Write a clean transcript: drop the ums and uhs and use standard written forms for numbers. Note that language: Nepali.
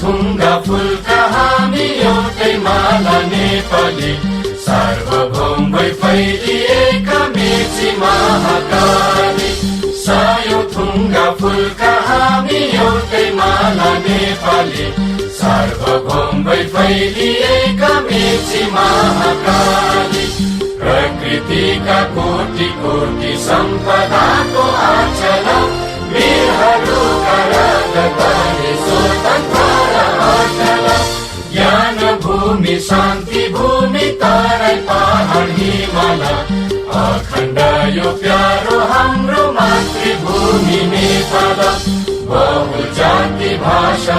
थुङ्गा फुलका हामी एउटै माला नेपाली, सार्वभौम भई फैलिएका मेची महाकाली। सायौं थुङ्गा फुलका हामी एउटै माला नेपाली, सार्वभौम भई फैलिएका मेची महाकाली। प्रकृतिका कोटि कोटि सम्पदाको आचल, वीरहरूका रगतले स्वतन्त्र र अचल। ज्ञान भूमि शान्ति भूमि तराई पहाड हिमाल, अखण्ड यो प्यारो हाम्रो मातृभूमि नेपाल। बहु जाति भाषा